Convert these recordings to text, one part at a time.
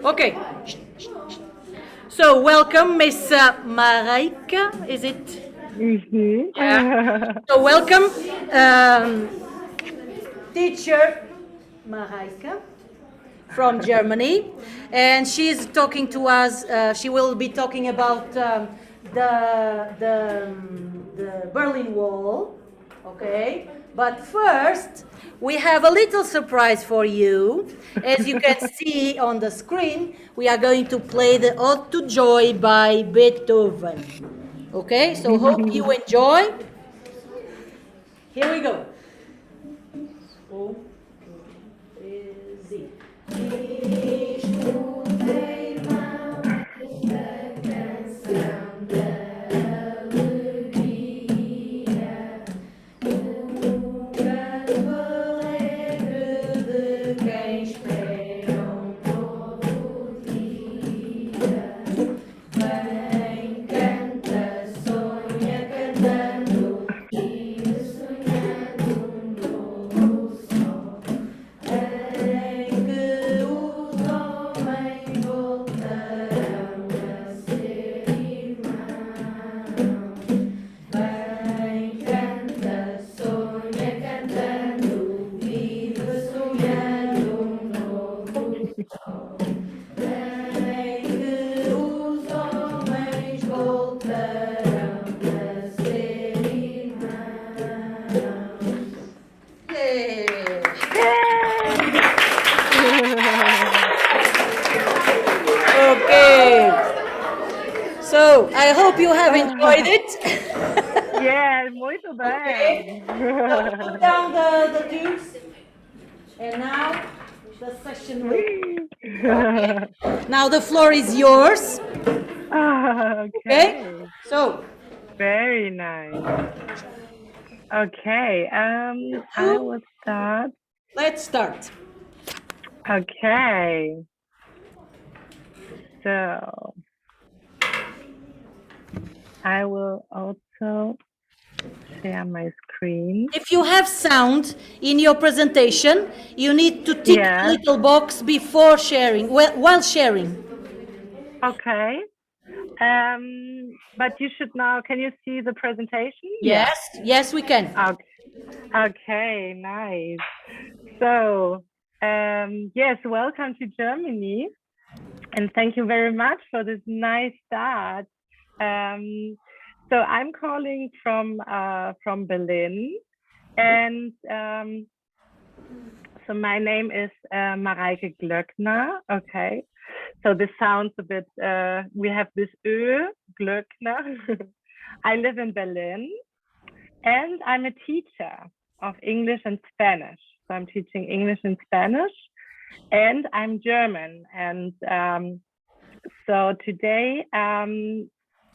Okay. So welcome, Miss Mareike. Is it? Yeah. So welcome, um, teacher Mareike from Germany, and she's talking to us. She will be talking about the Berlin Wall. Okay, but first we have a little surprise for you. As you can see on the screen, we are going to play the Ode to Joy by Beethoven. Okay, so hope you enjoy. Here we go. O, Z. Okay, so I hope you have enjoyed it. Yeah, muito Okay, bem. so put down the tubes, and now the session will. Okay. Now the floor is yours. Okay, Okay, so very nice. Okay, I will start. let's start. Okay, so I will also share my screen. If you have sound in your presentation, you need to tick a Yeah, little box before sharing, while sharing. okay. But you should now, can you see the presentation? Yeah. Yes, yes, we can. Okay, nice. So, yes, welcome to Germany, and thank you very much for this nice start. So I'm calling from Berlin, and so my name is Mareike Glöckner. Okay, so this sounds a bit. We have this Ö, Glöckner. I live in Berlin, and I'm a teacher of English and Spanish. So I'm teaching English and Spanish, and I'm German. And so today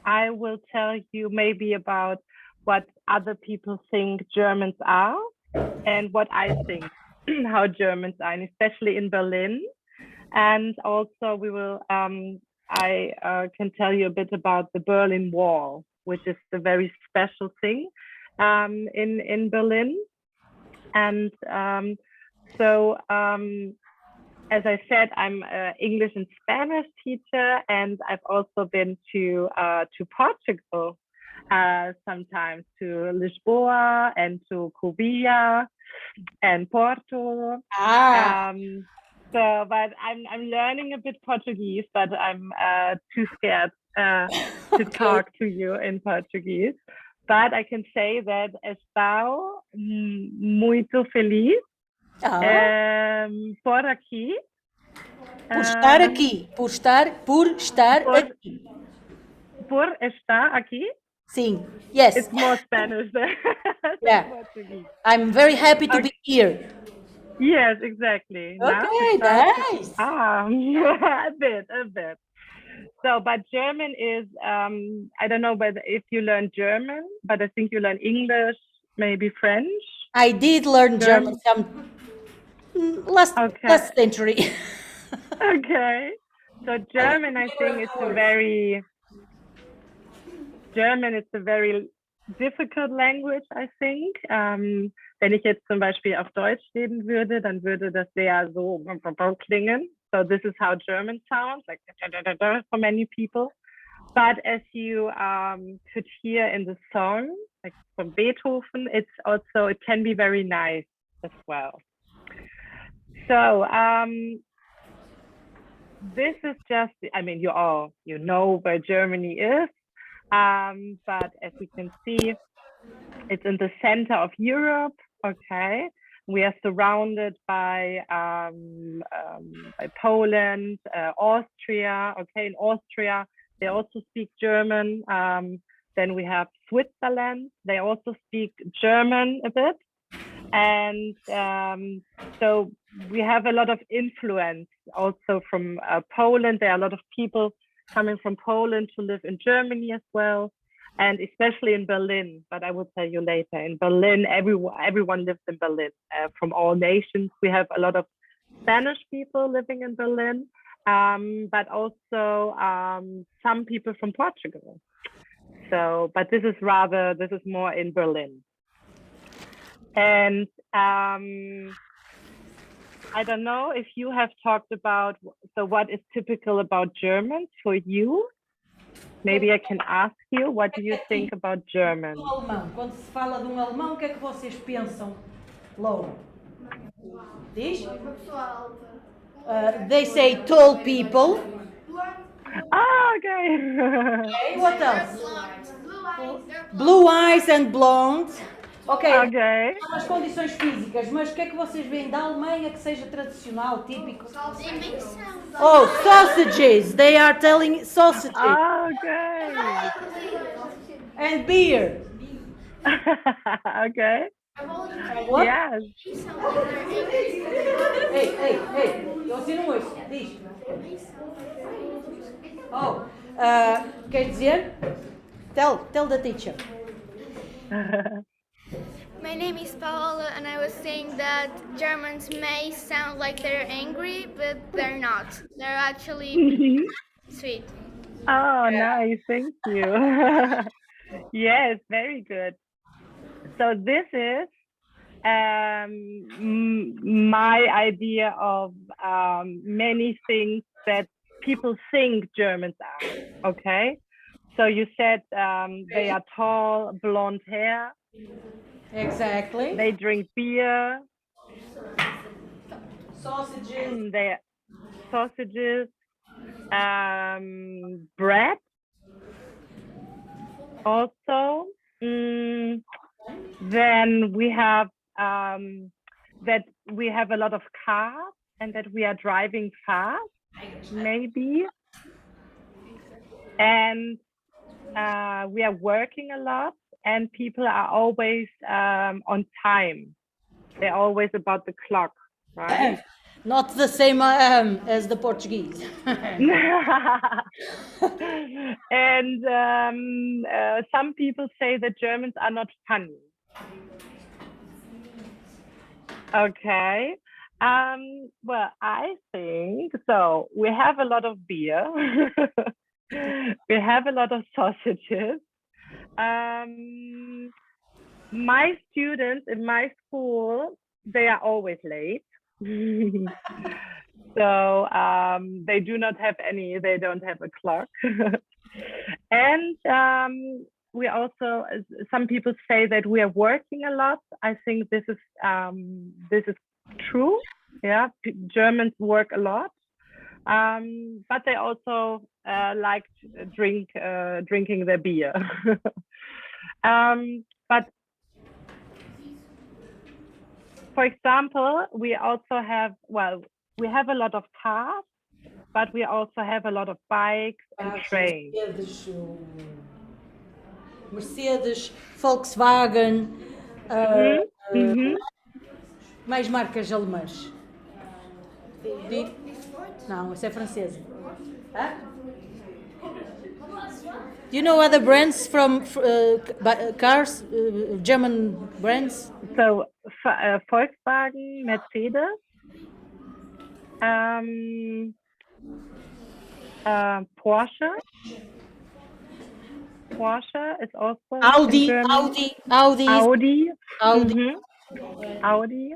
I will tell you maybe about what other people think Germans are and what I think how Germans are, and especially in Berlin. And also we will, I can tell you a bit about the Berlin Wall, which is a very special thing in Berlin. And so as I said, I'm an English and Spanish teacher, and I've also been to Portugal sometimes, to Lisboa and to Covilhã and Porto. So, but I'm learning a bit Portuguese, but I'm too scared to talk to you in Portuguese. But I can say that estou muito feliz por aqui. Por estar aqui, por estar aqui. Por estar aqui? Sim, yes. It's more Spanish than Yeah. Portuguese. I'm very happy to be here. Yes, exactly. Okay, nice. A bit. So, but German is, I don't know whether if you learn German, but I think you learn English, maybe French. I did learn German some last century. Okay. So German, I think it's a very difficult language, I think. Wenn ich jetzt zum Beispiel auf Deutsch reden würde, dann würde das sehr so klingen. So this is how German sounds, like for many people. But as you could hear in the song, like from Beethoven, it can be very nice as well. So this is just, I mean, you know where Germany is, but as we can see, it's in the center of Europe. Okay, we are surrounded by Poland, Austria. Okay, in Austria they also speak German. Then we have Switzerland. They also speak German a bit, and so we have a lot of influence also from Poland. There are a lot of people coming from Poland to live in Germany as well, and especially in Berlin. But I will tell you later. In Berlin, everyone lives in Berlin from all nations. We have a lot of Spanish people living in Berlin, but also some people from Portugal. So, but this is more in Berlin. And I don't know if you have talked about, so what is typical about Germans for you? Maybe I can ask you, what do you think about German? Alemão. Quando se fala de um alemão, o que é que vocês pensam logo? Diz? They say tall people. Ah, okay. Okay, what else? Blue eyes and blonde. Ok. Okay. São as condições físicas, mas o que é que vocês veem da Alemanha que seja tradicional, típico? Oh, sausages. They are telling sausages. Okay. And beer. Okay. What? Yes. Ei, eu assino um oito. Diz. Oh, quer dizer? Tell the teacher. My name is Paola, and I was saying that Germans may sound like they're angry, but they're not. They're actually sweet. Oh, nice. Thank you. Yes, very good. So this is my idea of many things that people think Germans are. Okay. So you said they are tall, blonde hair. Exactly. They drink beer. Sausages. Sausages. Bread. Also. Then we have that we have a lot of cars and that we are driving fast, maybe. And we are working a lot, and people are always on time. They're always about the clock, right? Not the same as the Portuguese. And some people say that Germans are not funny. Okay. Well, I think so. We have a lot of beer. We have a lot of sausages. My students in my school, they are always late. So they don't have a clock. And we also, some people say that we are working a lot. I think this is true. Yeah, Germans work a lot, but they also like drinking their beer. But for example, we also have, we have a lot of cars, but we also have a lot of bikes and trains. Mercedes, Volkswagen, mais marcas alemãs. Não, essa é francesa. Do you know other brands from cars, German brands? So Volkswagen, Mercedes, Porsche. Porsche is also Audi. Audi.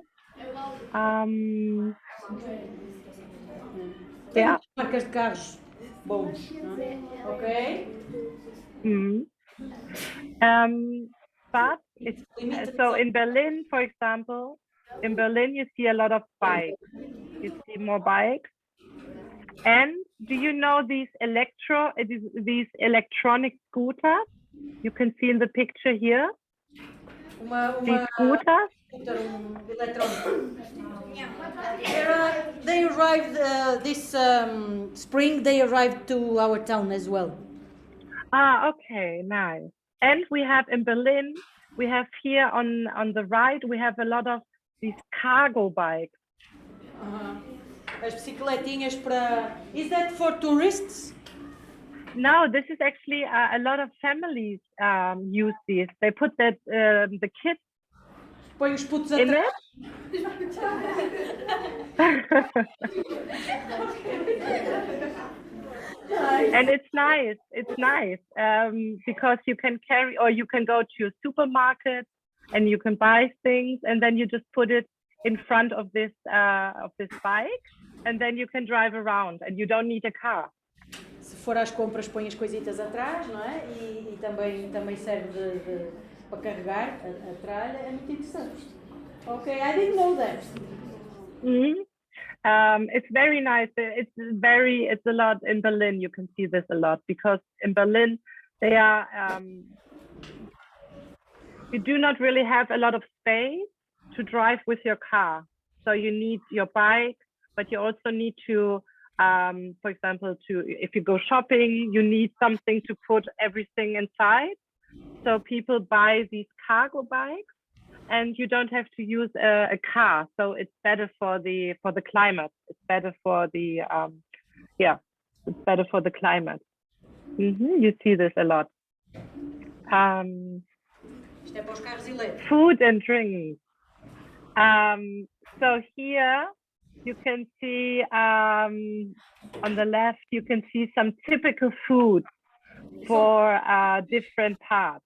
Tem Yeah. marcas de carros bons, não é? Ok? Mm. But it's, Limited so só. in Berlin, for example, in Berlin you see a lot of bikes. You see more bikes. And do you know these electronic scooters? You can see in the picture here. These Uma scooters. scooter, eletrónico. They arrived this spring. They arrived to our town as well. Ah, okay, nice. And we have in Berlin, we have here on the right, we have a lot of these cargo bikes. As bicicletinhas para. Is that for tourists? No, this is actually a lot of families use these. They put that the kids Põe os putos in atrás. it. And it's nice. It's nice because you can carry, or you can go to a supermarket and you can buy things, and then you just put it in front of this bike, and then you can drive around, and you don't need a car. Se for às compras, põe as coisitas atrás, não é? E também serve para carregar a tralha. É muito interessante. Ok, I didn't know that. It's very nice. It's a lot in Berlin. You can see this a lot because in Berlin they are. You do not really have a lot of space to drive with your car, so you need your bike, but you also need to, for example, if you go shopping, you need something to put everything inside. So people buy these cargo bikes, and you don't have to use a car. So it's better for the climate. It's better for the it's better for the climate. You see this a lot. Isto é para os carros elétricos. Food and drinks. So here you can see on the left, you can see some typical foods for different parts.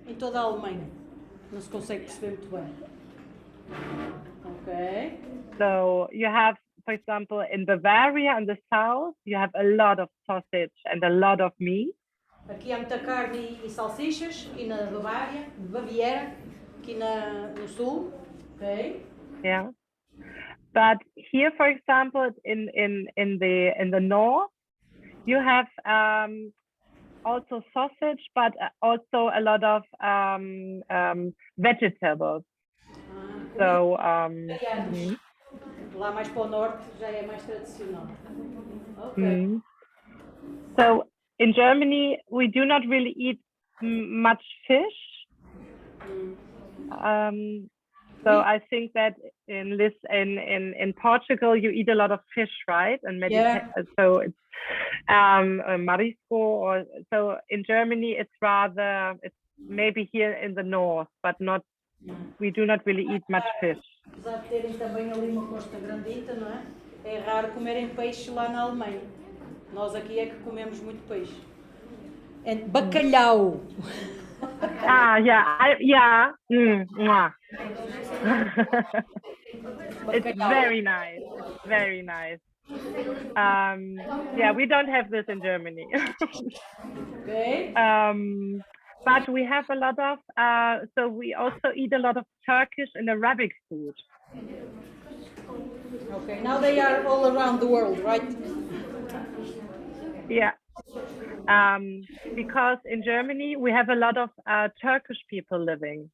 Em toda a Alemanha. Não se consegue perceber muito bem. Ok. So you have, for example, in Bavaria in the south, you have a lot of sausage and a lot of meat. Aqui há muita carne e salsichas, e na Baviera, aqui no sul. Ok. Yeah. But here, for example, in the north, you have also sausage, but also a lot of vegetables. So Lá mais para o norte já é mais tradicional. Ok. So in Germany, we do not really eat much fish. So I think that in Portugal you eat a lot of fish, right? And so it's marisco, or so in Germany it's maybe here in the north, but not. We do not really eat much fish. Apesar de terem também ali uma costa grandita, não é? É raro comerem peixe lá na Alemanha. Nós aqui é que comemos muito peixe. Bacalhau. Yeah. It's very nice. It's very nice. Yeah, we don't have this in Germany. Okay. But we have a lot of, so we also eat a lot of Turkish and Arabic food. Okay, now they are all around the world, right? Yeah. Because in Germany we have a lot of Turkish people living.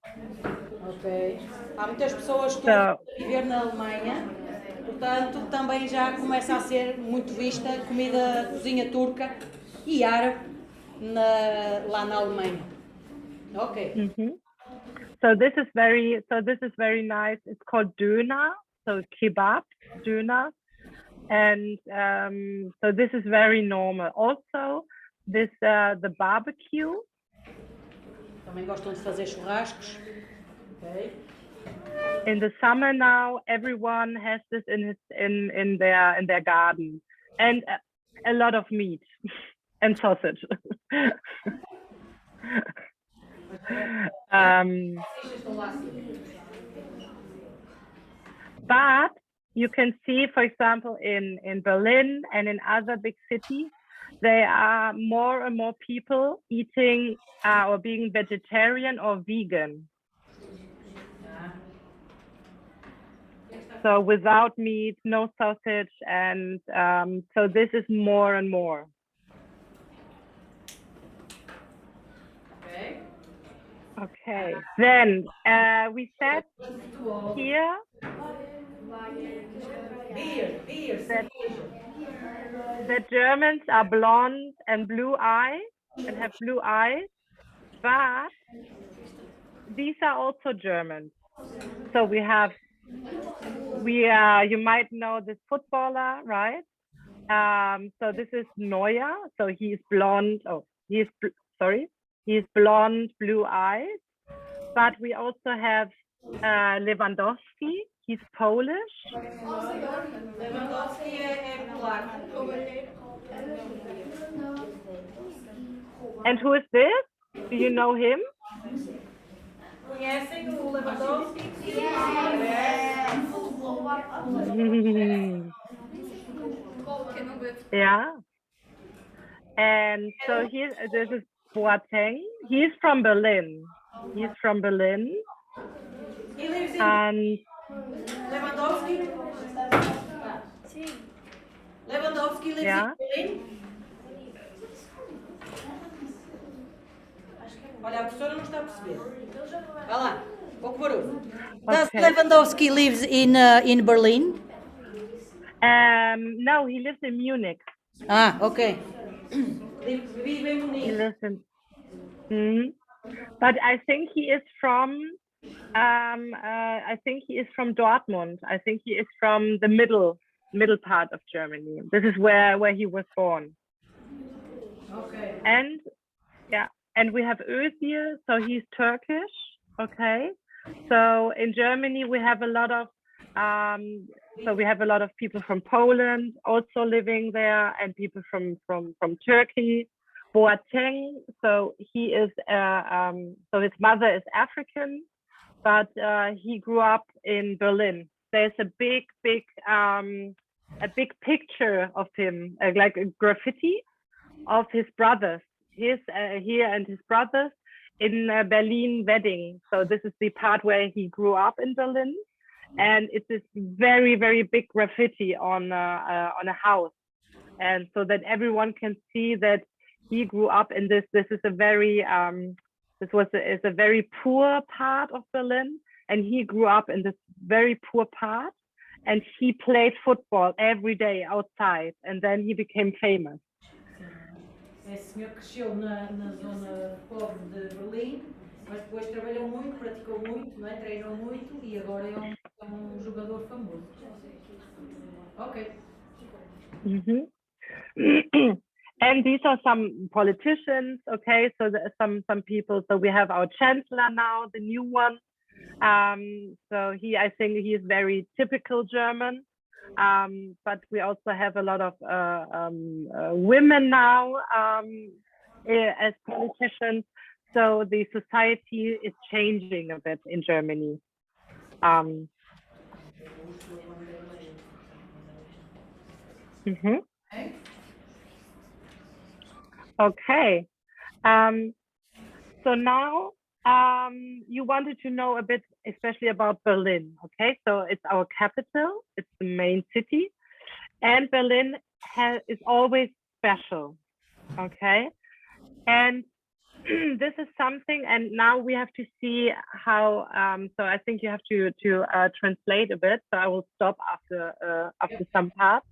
Ok. Há muitas pessoas que estão a viver na Alemanha, portanto também já começa a ser muito vista comida, cozinha turca e árabe lá na Alemanha. Ok. So this is very nice. It's called Döner, so kebab, Döner. And so this is very normal. Also, the barbecue. Também gostam de fazer churrascos. Okay. In the summer now, everyone has this in their garden, and a lot of meat and sausage. But you can see, for example, in Berlin and in other big cities, there are more and more people eating or being vegetarian or vegan. So without meat, no sausage, and so this is more and more. Okay. Okay, then we said here that Germans are blonde and blue eyes and have blue eyes, but these are also Germans. So we have, you might know this footballer, right? So this is Neuer. So he's blonde. Oh, he's blonde, blue eyes. But we also have Lewandowski. He's Polish. Lewandowski é polaco. And who is this? Do you know him? Conhecem o Lewandowski? Yeah. And so this is Boateng. He's from Berlin. He's from Berlin. He lives in And Lewandowski. Lewandowski lives yeah. in Berlin. Olha, a professora não está a perceber. Vai lá, pouco barulho. Does Okay. Lewandowski lives in Berlin? No, he lives in Munich. Ah, okay. Vive em He Munique. lives in. Mhm. But I think he is from. I think he is from Dortmund. I think he is from the middle part of Germany. This is where he was born. Okay. And yeah, and we have Özil, so he's Turkish. Okay, so in Germany we have a lot of people from Poland also living there, and people from Turkey. Boateng, so he is so his mother is African, but he grew up in Berlin. There's a big picture of him, like a graffiti of his brothers, he and his brothers in Berlin wedding. So this is the part where he grew up in Berlin, and it's this very, very big graffiti on a house, and so that everyone can see that he grew up in this. This is a very is a very poor part of Berlin, and he grew up in this very poor part, and he played football every day outside, and then he became famous. Esse senhor cresceu na zona pobre de Berlim, mas depois trabalhou muito, praticou muito, não é? Treinou muito e agora é um jogador famoso. Ok. Mm-hmm. And these are some politicians, okay? So there are some people. So we have our chancellor now, the new one. So I think he is very typical German. But we also have a lot of women now as politicians. So the society is changing a bit in Germany. Okay. So now you wanted to know a bit, especially about Berlin. Okay, so it's our capital, it's the main city, and Berlin is always special. Okay, and this is something, and now we have to see how. So I think you have to translate a bit. So I will stop after some parts.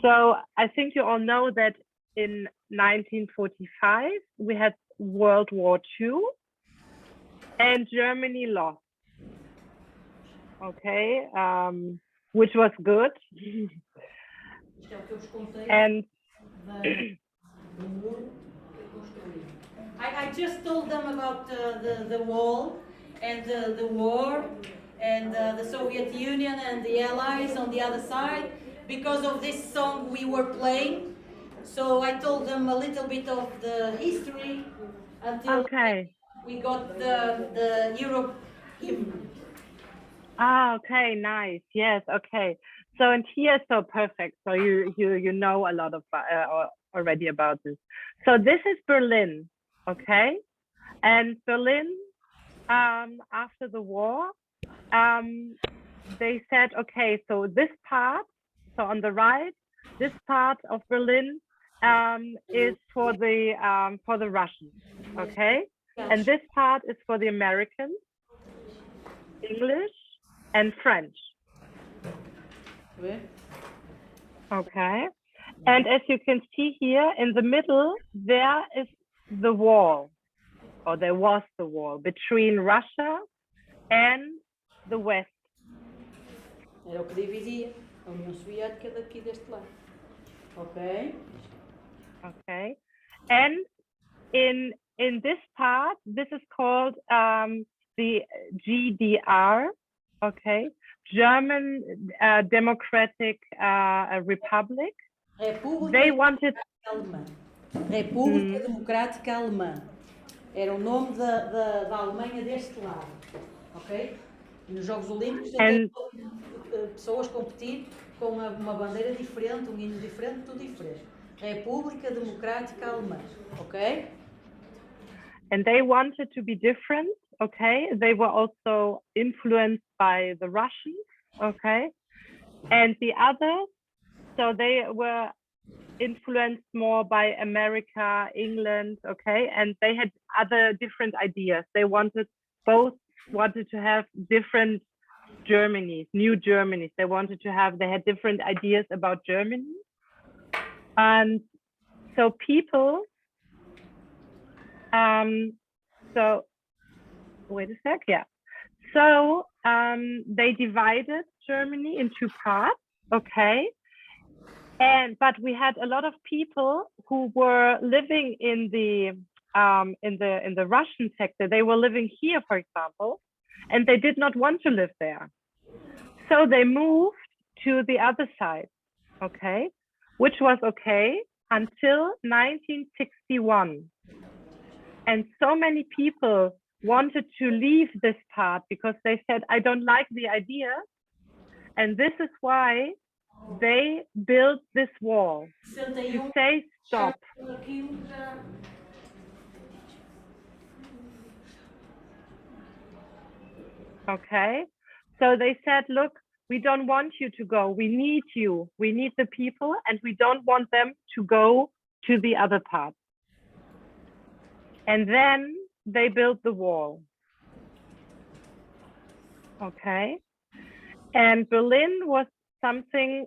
So I think you all know that in 1945 we had World War II, and Germany lost. Okay, which was good. And I just told them about the wall and the war and the Soviet Union and the Allies on the other side because of this song we were playing. So I told them a little bit of the history until we got the Europe hymn. Ah, okay, nice. Yes, okay. So and here, so perfect. So you know a lot of already about this. So this is Berlin, okay? And Berlin, after the war, they said, okay, so this part, so on the right, this part of Berlin is for the Russians, okay? And this part is for the Americans, English, and French. Okay. And as you can see here in the middle, there is the wall, or there was the wall between Russia and the West. Era o que dividia a União Soviética daqui deste lado. Ok? Okay. And in this part, this is called the GDR, okay, German Democratic Republic. República They wanted Alemã. República Democrática Alemã. Era o nome da Alemanha deste lado. Ok? E nos Jogos Olímpicos and pessoas competir com uma bandeira diferente, um hino diferente, tudo diferente. República Democrática Alemã. Ok? and they wanted to be different, okay? They were also influenced by the Russians, okay? And the others, so they were influenced more by America, England, okay? And they had other different ideas. They both wanted to have different Germanys, new Germanys. They had different ideas about Germany. And so people, so wait a sec, yeah. So they divided Germany into parts, okay? But we had a lot of people who were living in the Russian sector. They were living here, for example, and they did not want to live there. So they moved to the other side, okay, which was okay until 1961. And so many people wanted to leave this part because they said, I don't like the idea. And this is why they built this wall to say stop. Okay, so they said, look, we don't want you to go. We need you. We need the people, and we don't want them to go to the other part. And then they built the wall. Okay, and Berlin was something.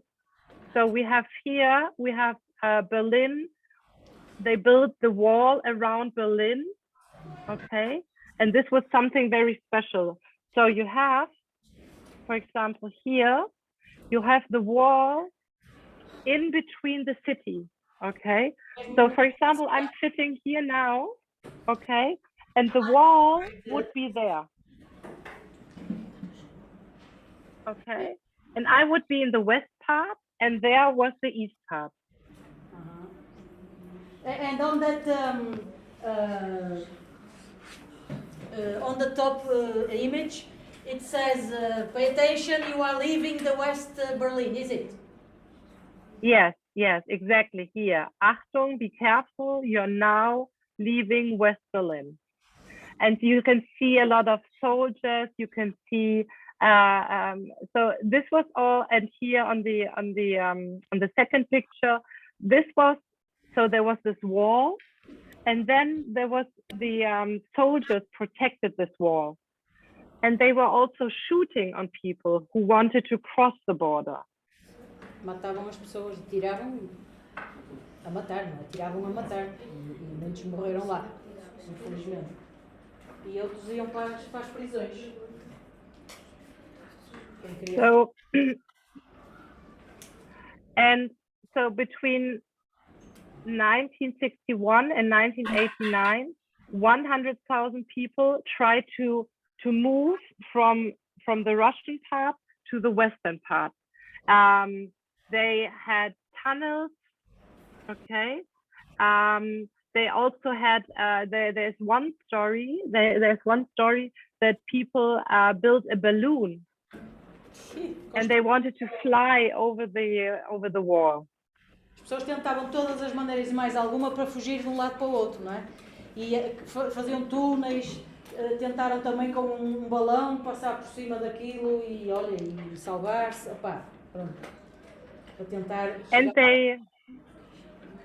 So we have here, Berlin. They built the wall around Berlin. Okay, and this was something very special. So you have, for example, here, you have the wall in between the city, okay? So for example, I'm sitting here now, okay? And the wall would be there, okay? And I would be in the west part, and there was the east part. And on that, on the top image, it says, pay attention, you are leaving the West Berlin, is it? Yes, exactly here. Achtung, be careful, you're now leaving West Berlin. And you can see a lot of soldiers, you can see, so this was all, and here on the second picture, this was, so there was this wall, and then there was the soldiers protected this wall. And they were also shooting on people who wanted to cross the border. Matavam as pessoas, tiravam a matar, não é? Tiravam a matar. E muitos morreram lá, infelizmente. E outros iam para as prisões. So, and so between 1961 and 1989, 100,000 people tried to move from the Russian part to the Western part. They had tunnels, okay? They also had, there's one story that people built a balloon and they wanted to fly over the wall. As pessoas tentavam de todas as maneiras e mais alguma para fugir de um lado para o outro, não é? E faziam túneis, tentaram também com um balão passar por cima daquilo e olha, e salvar-se, opá, pronto. Para tentar And they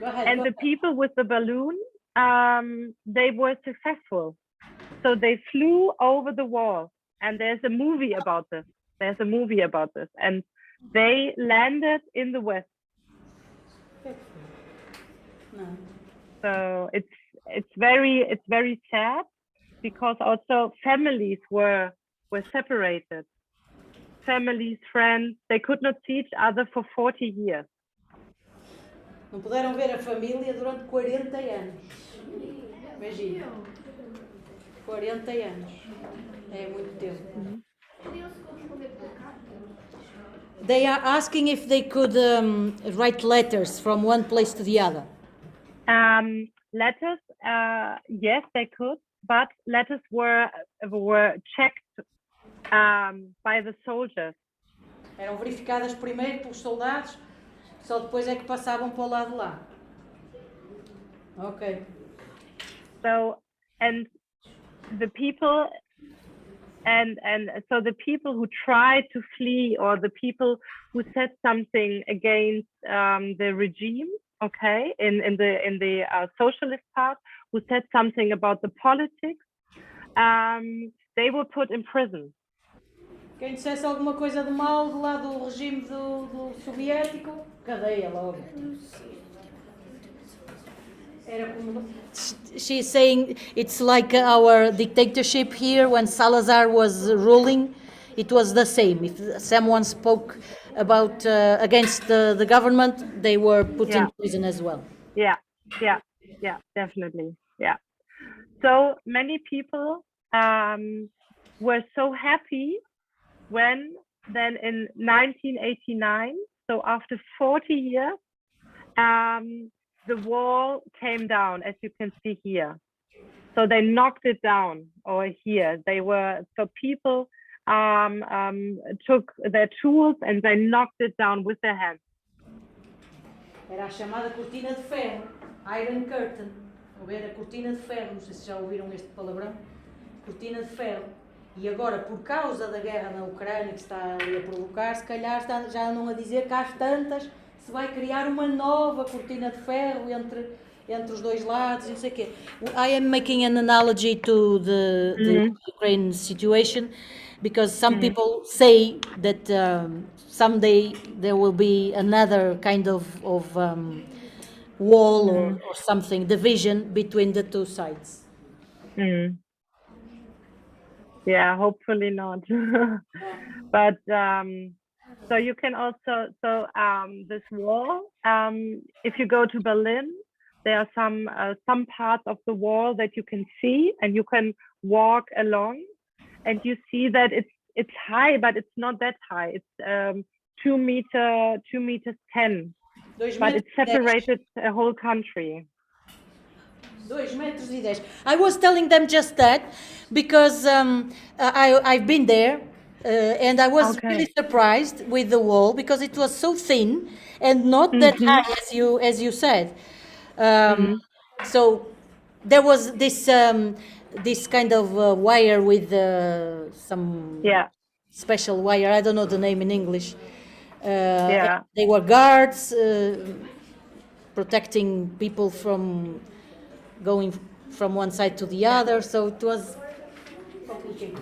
Go ahead, and go the ahead. people with the balloon, they were successful. So they flew over the wall, and there's a movie about this. And they landed in the West. No. So it's very sad, because also families were separated. Families, friends, they could not see each other for 40 years. Não puderam ver a família durante 40 anos. Imagina. 40 anos. É muito tempo. They are asking if they could write letters from one place to the other. Letters, yes, they could, but letters were checked by the soldiers. Eram verificadas primeiro pelos soldados, só depois é que passavam para o lado de lá. Ok. So, and the people so the people who tried to flee, or the people who said something against the regime, okay, in the socialist part, who said something about the politics, they were put in prison. Quem dissesse alguma coisa de mal do lado do regime do soviético, cadeia logo. Era como... She's saying it's like our dictatorship here when Salazar was ruling. It was the same. If someone spoke about against the government, they were put in prison as well. Yeah, definitely. Yeah. So many people were so happy when then in 1989, so after 40 years, the wall came down, as you can see here. So they knocked it down over here. So people took their tools and they knocked it down with their hands. Era a chamada cortina de ferro, Iron Curtain. Ou era cortina de ferro, não sei se já ouviram este palavrão. Cortina de ferro. E agora, por causa da guerra na Ucrânia que está ali a provocar, se calhar já andam a dizer que às tantas se vai criar uma nova cortina de ferro entre os dois lados, não sei o quê. I am making an analogy to the Ukraine situation, because some people say that someday there will be another kind of wall or something, division between the two sides. Yeah, hopefully not. But so you can also, this wall, if you go to Berlin, there are some parts of the wall that you can see, and you can walk along, and you see that it's high, but it's not that high. It's 2 meters 10, but it separated a whole country. 2 metros e 10. I was telling them just that because I've been there and I was really surprised with the wall because it was so thin and not that high as you said. So there was this kind of wire with some special wire. I don't know the name in English. They were guards protecting people from going from one side to the other, so it was complicated.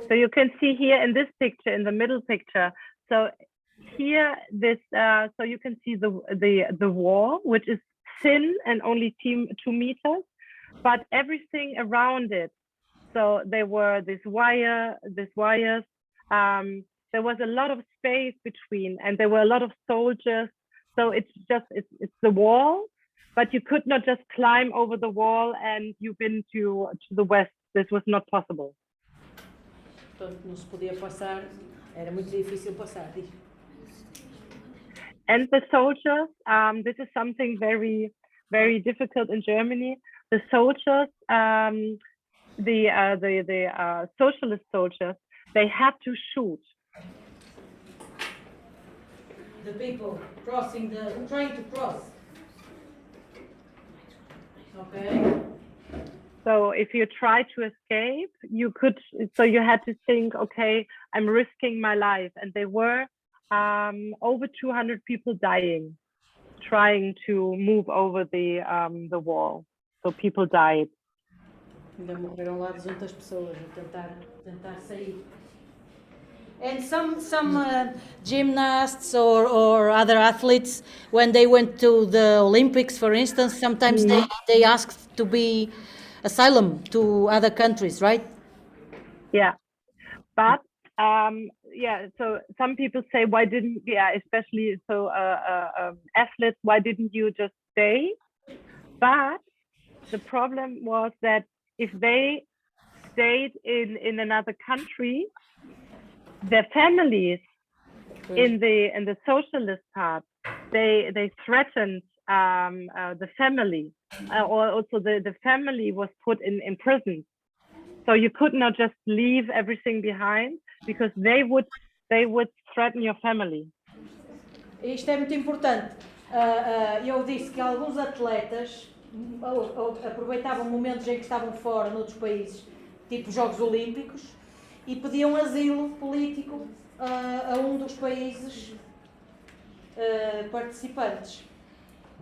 So you can see here in this picture, in the middle picture. So here, so you can see the wall, which is thin and only 2 meters, but everything around it. So there were these wires. There was a lot of space between, and there were a lot of soldiers. So it's the wall, but you could not just climb over the wall and you've been to the west. This was not possible. Portanto, não se podia passar, era muito difícil passar. And the soldiers, this is something very, very difficult in Germany. The soldiers the socialist soldiers, they had to shoot. The people trying to cross. Okay. So if you try to escape, you had to think, okay, I'm risking my life. And there were over 200 people dying, trying to move over the wall. So people died. Ainda morreram lá 200 pessoas a tentar sair. And some gymnasts or other athletes, when they went to the Olympics, for instance, sometimes they asked to be asylum to other countries, right? Yeah, but so some people say, why didn't, especially athletes, why didn't you just stay? But the problem was that if they stayed in another country, their families in the socialist part, they threatened the family, or also the family was put in prison. So you could not just leave everything behind, because they would threaten your family. Isto é muito importante. Eu disse que alguns atletas aproveitavam momentos em que estavam fora, noutros países, tipo Jogos Olímpicos, e pediam asilo político a um dos países participantes.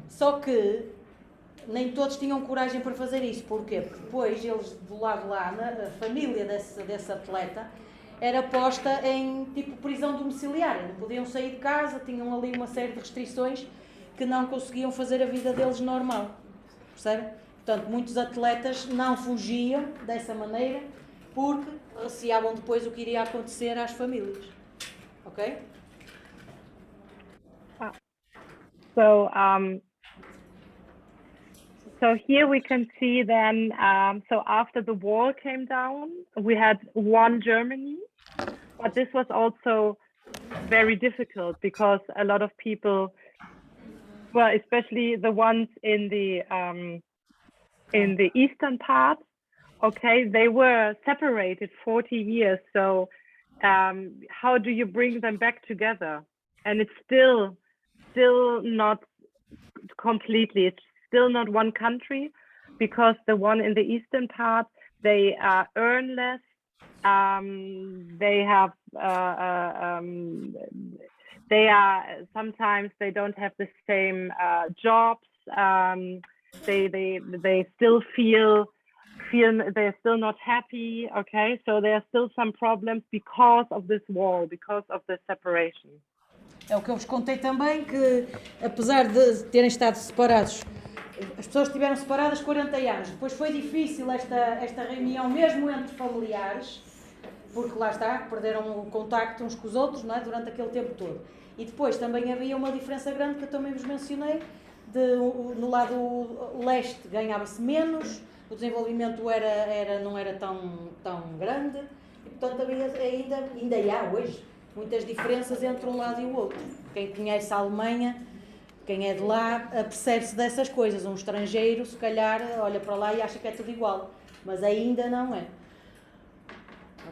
Só que nem todos tinham coragem para fazer isso. Porquê? Porque depois eles, do lado lá, a família desse atleta era posta em tipo prisão domiciliária. Não podiam sair de casa, tinham ali uma série de restrições que não conseguiam fazer a vida deles normal. Percebe? Portanto, muitos atletas não fugiam dessa maneira porque receavam depois o que iria acontecer às famílias. Ok? So here we can see then, so after the wall came down, we had one Germany, but this was also very difficult because a lot of people, well, especially the ones in the eastern part, okay, they were separated 40 years. So how do you bring them back together? And it's still not completely, it's still not one country, because the one in the eastern part, they earn less. They have sometimes they don't have the same jobs. They still feel they're still not happy. Okay, so there are still some problems because of this wall, because of the separation. É o que eu vos contei também, que apesar de terem estado separados, as pessoas estiveram separadas 40 anos. Depois foi difícil esta reunião mesmo entre familiares, porque lá está, perderam o contacto uns com os outros, não é? Durante aquele tempo todo. E depois também havia uma diferença grande que eu também vos mencionei, no lado leste ganhava-se menos, o desenvolvimento não era tão grande, e portanto ainda há hoje muitas diferenças entre um lado e o outro. Quem conhece a Alemanha, quem é de lá, percebe-se dessas coisas. Um estrangeiro, se calhar, olha para lá e acha que é tudo igual, mas ainda não é.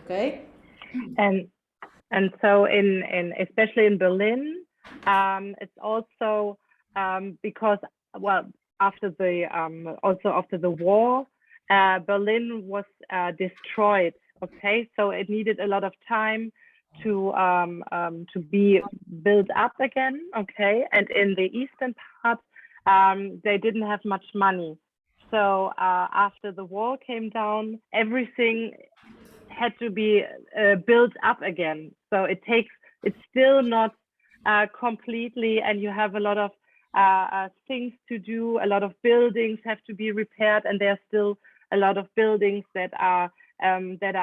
Okay? And so especially in Berlin, it's also because, well, after the war, Berlin was destroyed. Okay, so it needed a lot of time to be built up again. Okay, and in the eastern part, they didn't have much money. So after the wall came down, everything had to be built up again. So it's still not completely, and you have a lot of things to do. A lot of buildings have to be repaired, and there are still a lot of buildings that are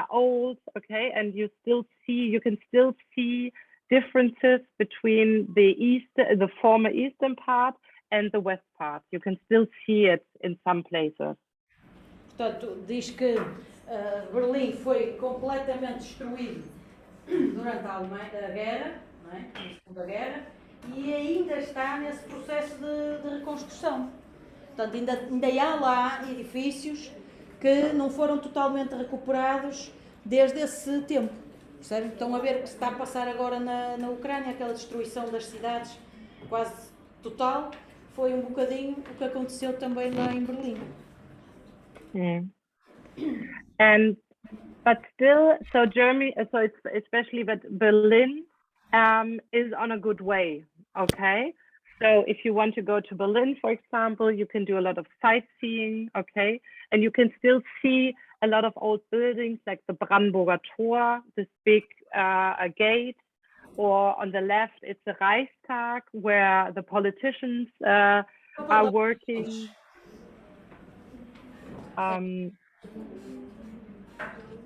old. Okay, and you can still see differences between the former eastern part and the west part. You can still see it in some places. Portanto, diz que Berlim foi completamente destruído durante a guerra, não é? A Segunda Guerra, e ainda está nesse processo de reconstrução. Portanto, ainda há lá edifícios que que não foram totalmente recuperados desde esse tempo. Percebem? Estão a ver o que se está a passar agora na Ucrânia, aquela destruição das cidades quase total, foi um bocadinho o que aconteceu também lá em Berlim. But still, so Germany, so it's especially but Berlin is on a good way. Okay, so if you want to go to Berlin, for example, you can do a lot of sightseeing. Okay, and you can still see a lot of old buildings like the Brandenburger Tor, this big gate, or on the left it's the Reichstag where the politicians are working.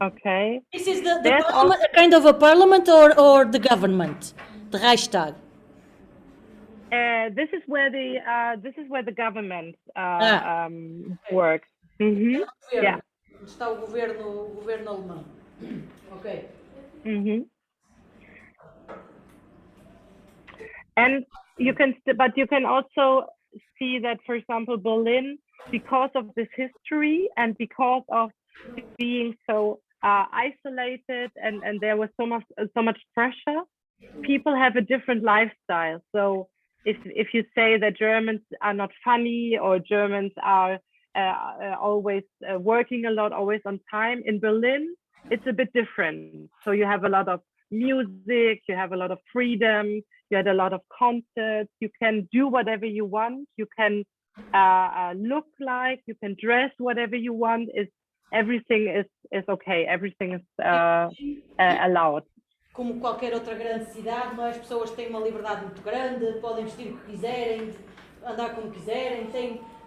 Okay. This is the parliament, a kind of a parliament or the government, the Reichstag. This is where the government works. Mm-hmm. Yeah. Está o governo alemão. Okay. Mm-hmm. And you can also see that, for example, Berlin, because of this history and because of being so isolated and there was so much pressure, people have a different lifestyle. So if you say that Germans are not funny or Germans are always working a lot, always on time, in Berlin it's a bit different. So you have a lot of music, you have a lot of freedom, you had a lot of concerts, you can do whatever you want, you can look like, you can dress whatever you want. Everything is okay, everything is allowed. Como qualquer outra grande cidade, as pessoas têm uma liberdade muito grande, podem vestir o que quiserem, andar como quiserem,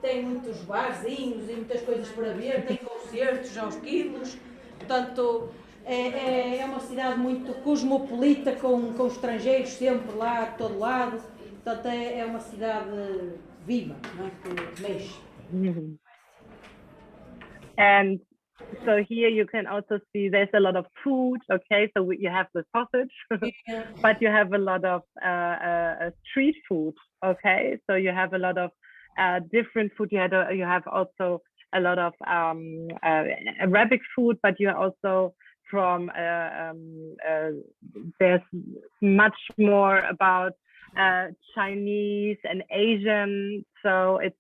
tem muitos barzinhos e muitas coisas para ver, tem concertos aos quilos, portanto é uma cidade muito cosmopolita, com estrangeiros sempre lá, de todo lado, portanto é uma cidade viva, não é? Que mexe. And so here you can also see there's a lot of food. Okay, so you have the sausage, but you have a lot of street food. Okay, so you have a lot of different food. You have also a lot of Arabic food, but you also from there's much more about Chinese and Asian. So it's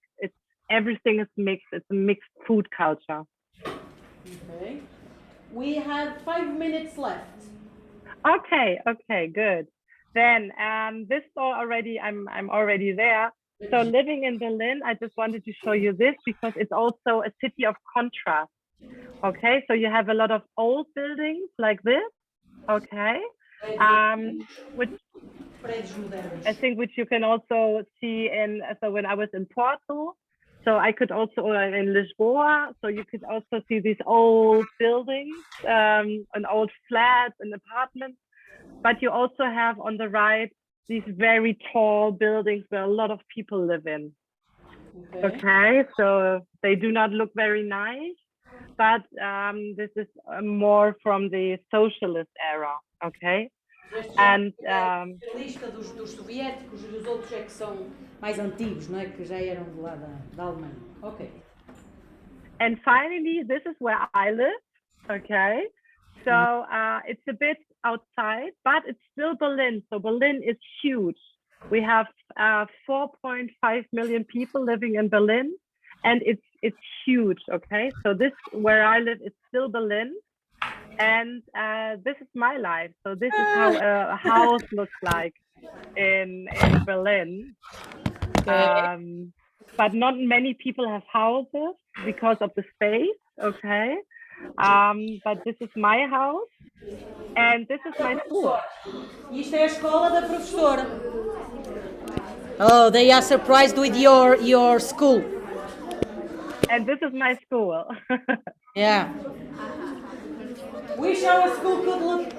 everything is mixed. It's a mixed food culture. Okay. We have 5 minutes left. Okay, good. Then this already I'm already there. So living in Berlin, I just wanted to show you this because it's also a city of contrast. Okay, so you have a lot of old buildings like this. Okay, which I think which you can also see so when I was in Porto. So I could also, in Lisboa, so you could also see these old buildings, and old flats and apartments. But you also have on the right, these very tall buildings where a lot of people live in. Okay, so they do not look very nice, but this is more from the socialist era, okay? And lista dos soviéticos e os outros é que são mais antigos, não é? Que já eram do lado da Alemanha. Okay. And finally, this is where I live. Okay, so it's a bit outside, but it's still Berlin. So Berlin is huge. We have 4.5 million people living in Berlin, and it's huge. Okay, so this where I live is still Berlin. And this is my life. So this is how a house looks like in Berlin. Okay. But not many people have houses because of the space. Okay. But this is my house and this is my school. Isto é a escola da professora. Oh, they are surprised with your school. And this is my school. Yeah. Wish our school could look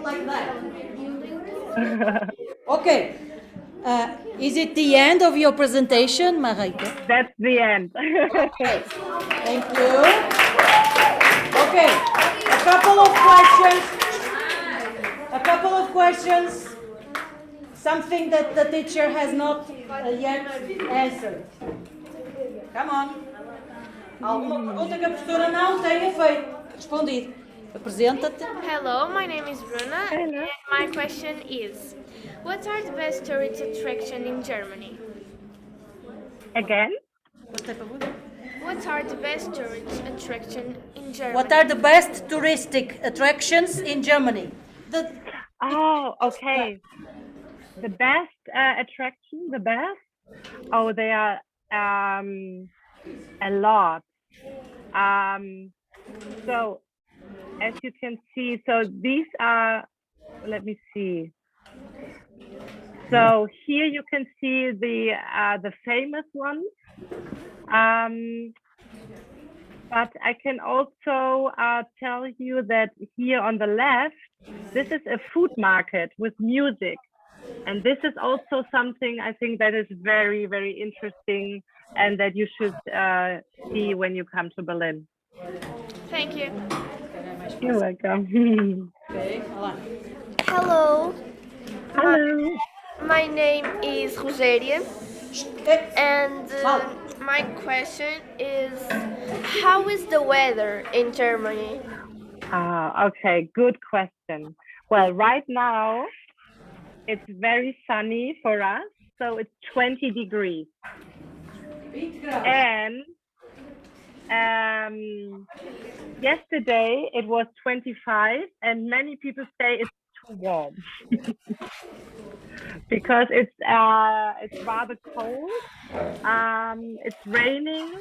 like that. Okay. Is it the end of your presentation, Mareike? That's the end. Okay. Thank you. Okay. A couple of questions. Something that the teacher has not yet answered. Come on. Alguma pergunta que a professora não tenha feito? Respondido. Apresenta-te. Hello, my name is Bruna, Hello. and my question is, what are the best tourist attractions in Germany? Again? What are the best tourist attractions in Germany? What are the best touristic attractions in Germany? Oh, okay. The best attraction, the best? Oh, they are a lot. So as you can see, so these are, let me see. So here you can see the famous ones. But I can also tell you that here on the left, this is a food market with music. And this is also something I think that is very, very interesting and that you should see when you come to Berlin. Thank you. You're welcome. Hello, Hello. my name is Rogeria, and my question is, how is the weather in Germany? Okay, good question. Well, right now it's very sunny for us, so it's 20 degrees. And yesterday it was 25, and many people say it's too warm because it's rather cold. It's raining,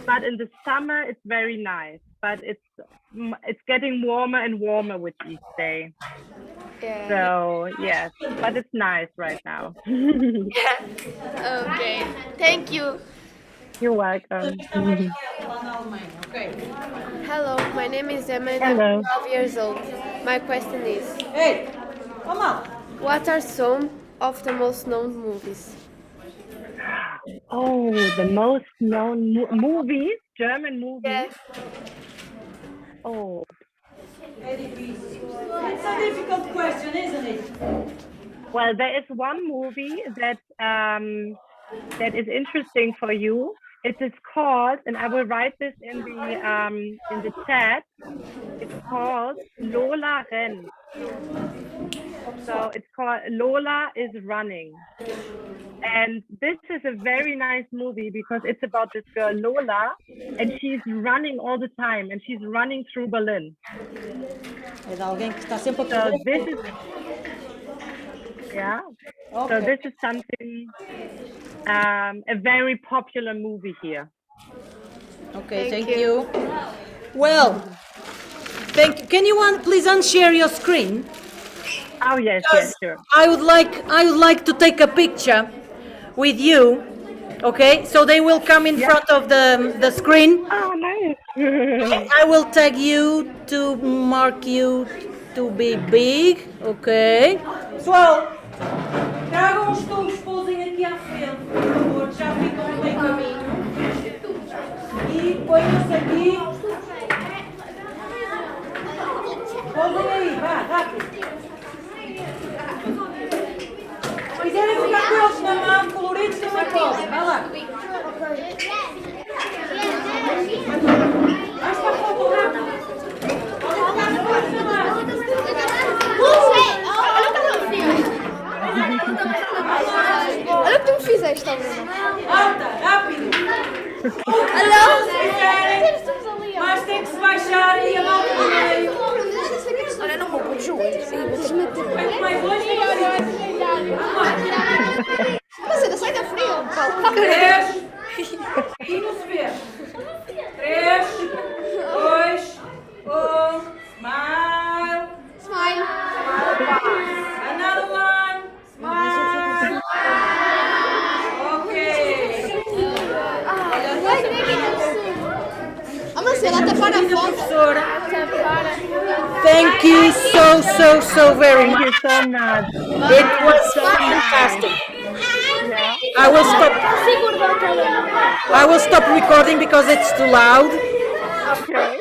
but in the summer it's very nice. But it's getting warmer and warmer with each day. Yeah. So yes, but it's nice right now. Okay. Thank you. You're welcome. Hello, my name is Emma and Hello. I'm 12 years old. My question is, Hey, come on. what are some of the most known movies? Oh, the most known movies, German movies. Oh, It's a difficult question, isn't it? well, there is one movie that is interesting for you. It is called, and I will write this in the chat. It's called Lola Rennt. So it's called Lola is Running. And this is a very nice movie because it's about this girl Lola, and she's running all the time, and she's running through Berlin. É de alguém que está sempre a So correr. this is, yeah. So Okay. this is something, a very popular movie here. Okay, Thank thank you. you. Well, thank you. Can you please unshare your screen? Oh yes, yes, sure. I would like to take a picture with you. Okay, so they will come in front of the screen. Oh, nice. I will tag you to mark you to be big. Okay. Pessoal, tragam os tubos, pousem aqui à frente, por favor, já ficam no meio caminho. E ponham-se aqui. Pousem aí, vá, rápido. Se quiserem ficar com eles na mão, coloridos, também podem. Vai lá. Vais para a foto rápido. Olha o que tu me fizeste, Bruna. Alta, rápido. Mas tem que se baixar e a mão no meio. Olha, não vou pôr joelhos. Quanto mais longe, Mas ainda sai da frio. 3. E não se vê. 3, 2, 1. Smile. Smile. Another one. Smile. Okay. Vamos lá, até para a foto. Professora. Thank you so very Thank much. you so much. It was fantastic. Yeah. I will stop recording because it's too loud. Okay.